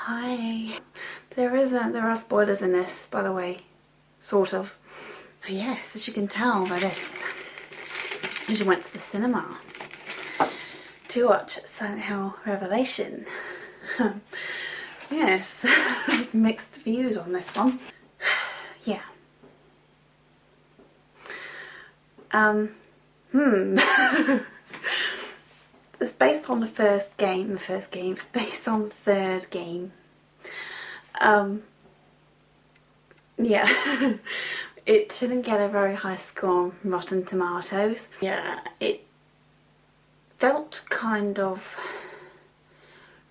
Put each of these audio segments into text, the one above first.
Hi. There are spoilers in this, by the way. Sort of. But yes, as you can tell by this, I just went to the cinema to watch Silent Hill Revelation. Yes, mixed views on this one. Yeah. It's based on the first game, based on the third game. Yeah. It didn't get a very high score on Rotten Tomatoes. Yeah, it felt kind of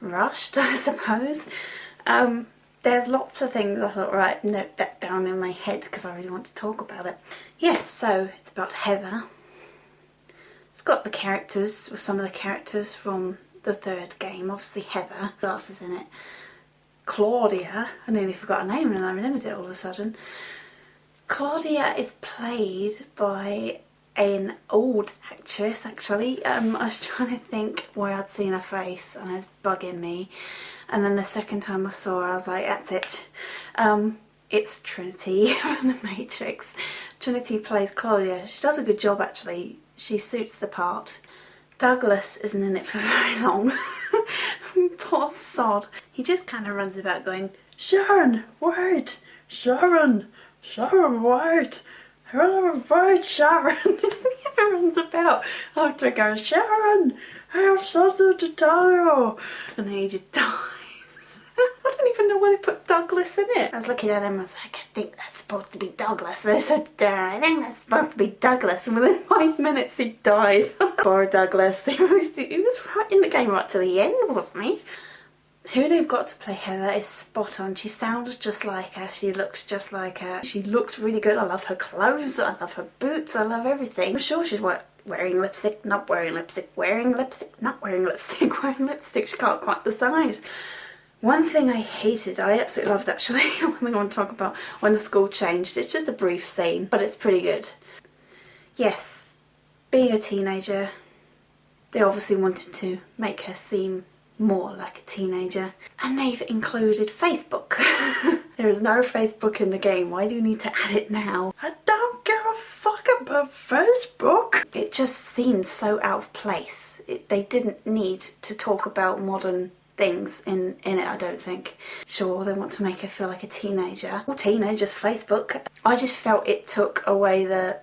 rushed, I suppose. There's lots of things I thought, right, note that down in my head because I really want to talk about it. Yes, so it's about Heather. It's got the characters, or some of the characters from the third game. Obviously Heather, glasses in it. Claudia, I nearly forgot her name and I remembered it all of a sudden. Claudia is played by an old actress, actually. I was trying to think where I'd seen her face and it was bugging me. And then the second time I saw her, I was like, that's it. It's Trinity from The Matrix. Trinity plays Claudia. She does a good job, actually. She suits the part. Douglas isn't in it for very long. Poor sod. He just kind of runs about going, Sharon, wait! Sharon! Sharon, wait! Wait, Sharon! He runs about after going, Sharon! I have something to tell you! And he just dies. I don't even know why they put Douglas in it. I was looking at him, I was like, I think that's supposed to be Douglas. And I said, I think that's supposed to be Douglas. And within 5 minutes he died. Poor Douglas. He was right in the game right to the end, wasn't he? Who they've got to play Heather is spot on. She sounds just like her, she looks just like her. She looks really good. I love her clothes, I love her boots, I love everything. I'm sure she's wearing lipstick, not wearing lipstick, wearing lipstick, not wearing lipstick, wearing lipstick. She can't quite decide. One thing I hated, I absolutely loved actually, one thing I want to talk about, when the school changed. It's just a brief scene, but it's pretty good. Yes, being a teenager, they obviously wanted to make her seem more like a teenager, and they've included Facebook. There is no Facebook in the game. Why do you need to add it now? I don't give a fuck about Facebook. It just seemed so out of place. They didn't need to talk about modern things in it, I don't think. Sure, they want to make her feel like a teenager. All teenagers Facebook. I just felt it took away the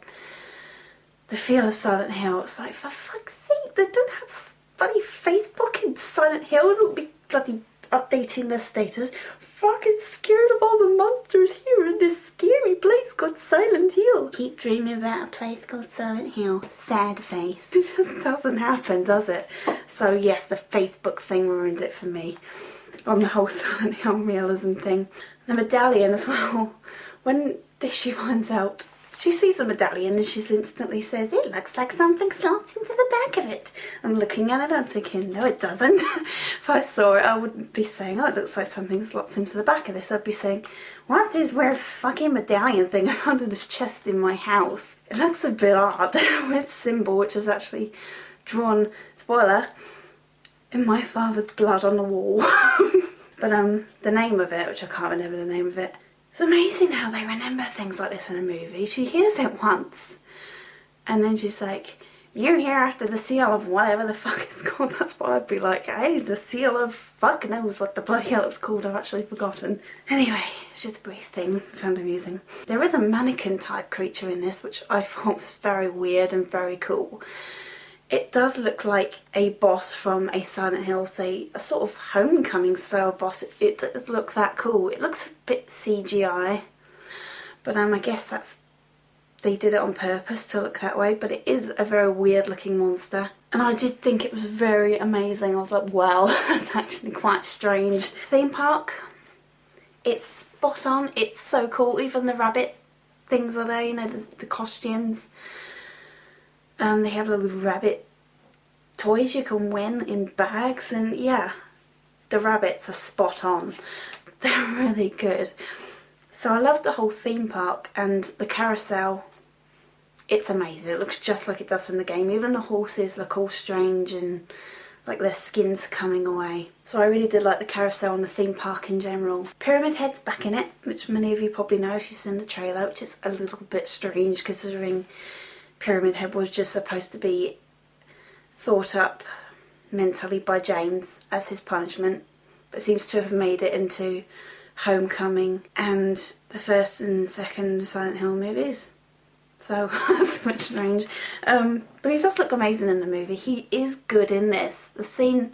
feel of Silent Hill. It's like, for fuck's sake, they don't have bloody Facebook in Silent Hill. They don't be bloody updating their status. Fucking scared of all the monsters here in this scary place called Silent Hill. Keep dreaming about a place called Silent Hill. Sad face. It just doesn't happen, does it? So yes, the Facebook thing ruined it for me on the whole Silent Hill realism thing. The medallion as well. When she finds out, she sees the medallion and she instantly says, it looks like something slots into the back of it. I'm looking at it, I'm thinking, no it doesn't. If I saw it, I wouldn't be saying, oh, it looks like something slots into the back of this. I'd be saying, what's this weird fucking medallion thing I found in this chest in my house? It looks a bit odd. With symbol, which was actually drawn, spoiler, in my father's blood on the wall. But the name of it, which I can't remember the name of it, it's amazing how they remember things like this in a movie. She hears it once and then she's like, you're here after the seal of whatever the fuck it's called. That's what I'd be like, hey, the seal of fuck knows what the bloody hell it's called. I've actually forgotten. Anyway, it's just a brief thing I found amusing. There is a mannequin type creature in this, which I thought was very weird and very cool. It does look like a boss from a Silent Hill, say a sort of Homecoming style boss. It does look that cool. It looks a bit CGI, but I guess they did it on purpose to look that way, but it is a very weird looking monster. And I did think it was very amazing. I was like, wow, that's actually quite strange. Theme park, it's spot on. It's so cool. Even the rabbit things are there, you know, the costumes. They have little rabbit toys you can win in bags, and yeah, the rabbits are spot on. They're really good. So I love the whole theme park, and the carousel, it's amazing. It looks just like it does from the game. Even the horses look all strange and like their skin's coming away. So I really did like the carousel and the theme park in general. Pyramid Head's back in it, which many of you probably know if you've seen the trailer, which is a little bit strange considering Pyramid Head was just supposed to be thought up mentally by James as his punishment, but seems to have made it into Homecoming and the first and second Silent Hill movies. So that's a bit strange. But he does look amazing in the movie. He is good in this. The scene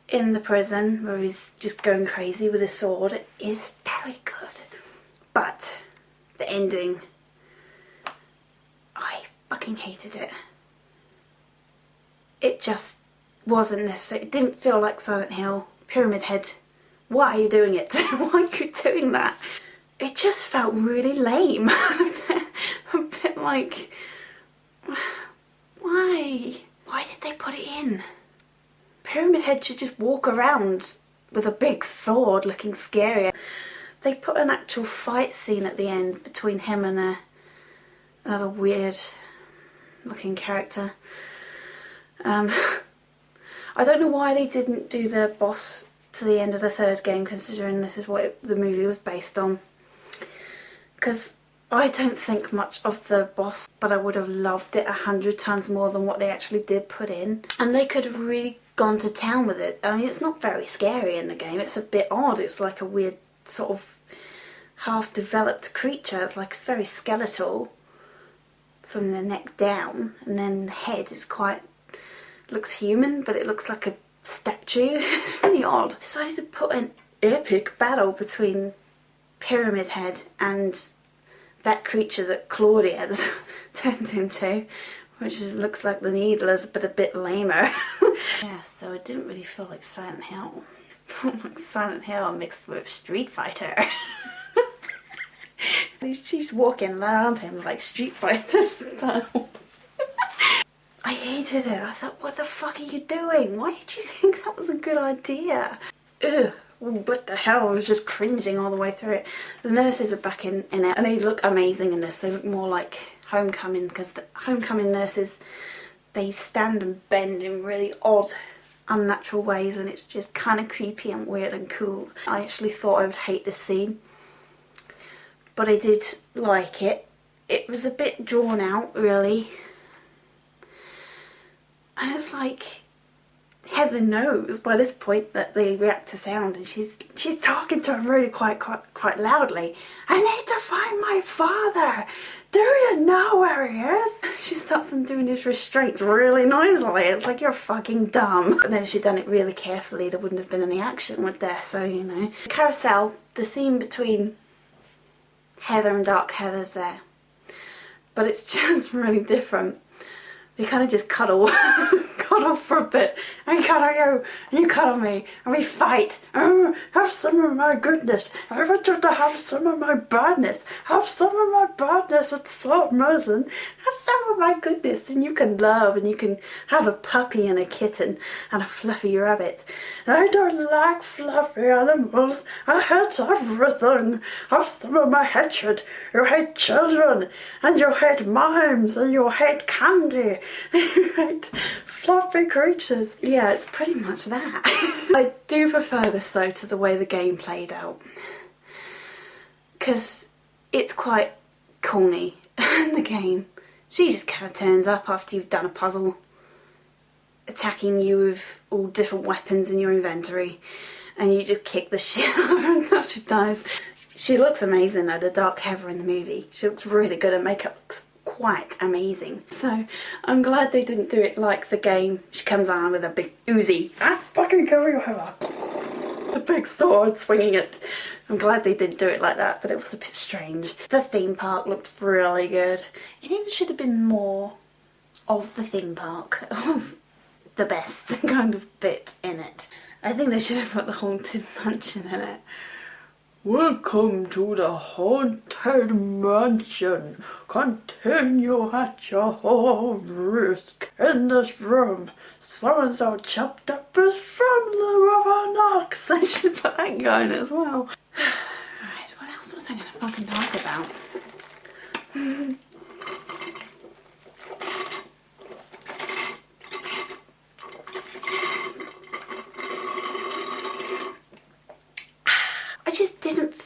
in the prison where he's just going crazy with his sword is very good. But the ending, I fucking hated it. It just wasn't necessary. It didn't feel like Silent Hill. Pyramid Head, why are you doing it? Why are you doing that? It just felt really lame. A bit like, why? Why did they put it in? Pyramid Head should just walk around with a big sword looking scary. They put an actual fight scene at the end between him and another weird looking character. I don't know why they didn't do the boss to the end of the third game, considering this is what the movie was based on. Because I don't think much of the boss, but I would have loved it 100 times more than what they actually did put in. And they could have really gone to town with it. I mean, it's not very scary in the game. It's a bit odd. It's like a weird sort of half-developed creature. It's like it's very skeletal from the neck down, and then the head is quite, looks human, but it looks like a statue. It's really odd. Decided to put an epic battle between Pyramid Head and that creature that Claudia has turned into, which looks like the Needlers but a bit lamer. Yeah, so it didn't really feel like Silent Hill. Like Silent Hill mixed with Street Fighter. She's walking around him like Street Fighter style. I hated it. I thought, what the fuck are you doing? Why did you think that was a good idea? Ugh. What the hell, I was just cringing all the way through it. The nurses are back in it, and they look amazing in this. They look more like Homecoming, because the Homecoming nurses, they stand and bend in really odd, unnatural ways, and it's just kind of creepy and weird and cool. I actually thought I would hate this scene, but I did like it. It was a bit drawn out, really. And it's like, Heather knows by this point that they react to sound, and she's talking to him really quite loudly. I need to find my father. Do you know where he is? She starts doing his restraints really noisily. It's like, you're fucking dumb. But then if she'd done it really carefully, there wouldn't have been any action with this, so you know. Carousel, the scene between Heather and Dark Heather's there, but it's just really different. They kind of just cuddle. Cuddle for a bit. I cuddle you, and you cuddle me, and we fight. Oh, have some of my goodness. I want you to have some of my badness. Have some of my badness. It's so amazing. Have some of my goodness, and you can love, and you can have a puppy and a kitten and a fluffy rabbit. I don't like fluffy animals. I hate everything. Have some of my hatred. You hate children, and you hate mimes, and you hate candy. You hate fluffy creatures. Yeah, it's pretty much that. I do prefer this though to the way the game played out, because it's quite corny in the game. She just kind of turns up after you've done a puzzle, attacking you with all different weapons in your inventory, and you just kick the shit out of her until she dies. She looks amazing though, the Dark Heather in the movie. She looks really good, her makeup looks quite amazing. So I'm glad they didn't do it like the game. She comes on with a big Uzi. Ah, fucking kill you, Heather. A big sword swinging it. I'm glad they didn't do it like that, but it was a bit strange. The theme park looked really good. It even should have been more of the theme park. It was the best kind of bit in it. I think they should have put the Haunted Mansion in it. Welcome to the Haunted Mansion. Continue at your own risk. In this room, so-and-so chopped up his family with an axe. I should put that going as well. Right, what else was I going to fucking talk about?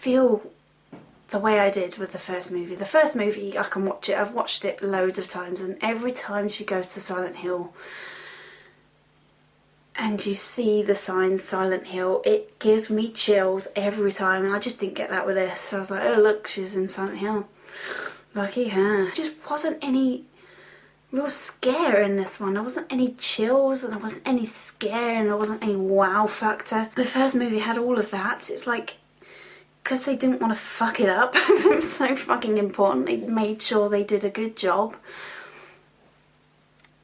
feel the way I did with the first movie. The first movie, I can watch it. I've watched it loads of times, and every time she goes to Silent Hill and you see the sign Silent Hill, it gives me chills every time, and I just didn't get that with this. So I was like, oh look, she's in Silent Hill. Lucky her. Just wasn't any real scare in this one. There wasn't any chills, and there wasn't any scare, and there wasn't any wow factor. The first movie had all of that. It's like, because they didn't want to fuck it up. It was so fucking important. They made sure they did a good job.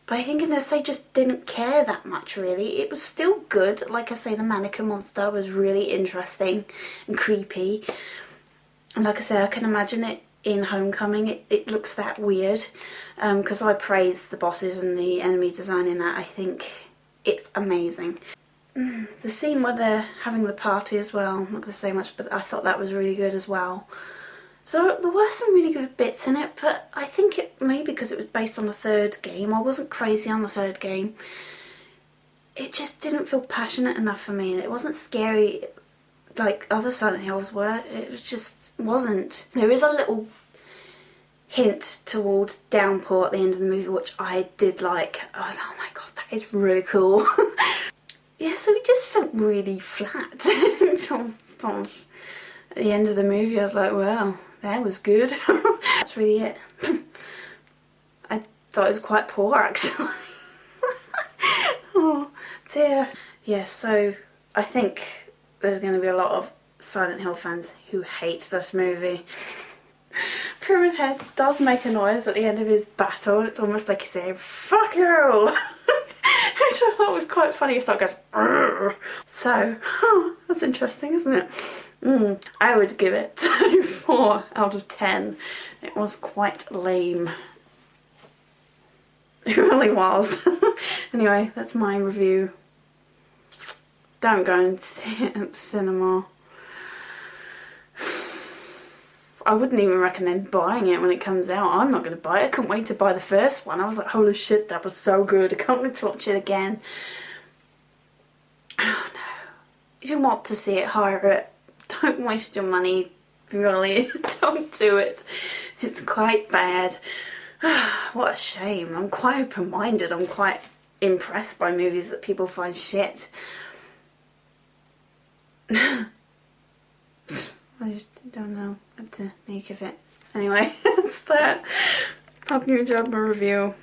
But I think in this they just didn't care that much really. It was still good. Like I say, the mannequin monster was really interesting and creepy. And like I say, I can imagine it in Homecoming. It looks that weird. Because I praise the bosses and the enemy design in that. I think it's amazing. The scene where they're having the party as well, I'm not going to say much, but I thought that was really good as well. So there were some really good bits in it, but I think it maybe because it was based on the third game. I wasn't crazy on the third game. It just didn't feel passionate enough for me. It wasn't scary like other Silent Hills were. It just wasn't. There is a little hint towards Downpour at the end of the movie, which I did like. I was like, oh my god, that is really cool. Yeah, so it just felt really flat. At the end of the movie I was like, wow, that was good. That's really it. I thought it was quite poor actually. Oh dear. Yes, so I think there's going to be a lot of Silent Hill fans who hate this movie. Pyramid Head does make a noise at the end of his battle. It's almost like he's saying, fuck you! Which I thought was quite funny. So it goes, "Arr." So, that's interesting, isn't it? I would give it 4 out of 10. It was quite lame. It really was. Anyway, that's my review. Don't go and see it at the cinema. I wouldn't even recommend buying it when it comes out. I'm not going to buy it. I couldn't wait to buy the first one. I was like, holy shit, that was so good. I can't wait to watch it again. Oh no. If you want to see it, hire it. Don't waste your money. Really. Don't do it. It's quite bad. What a shame. I'm quite open-minded. I'm quite impressed by movies that people find shit. I just don't know what to make of it. Anyway, that's that. Hope you enjoyed my review.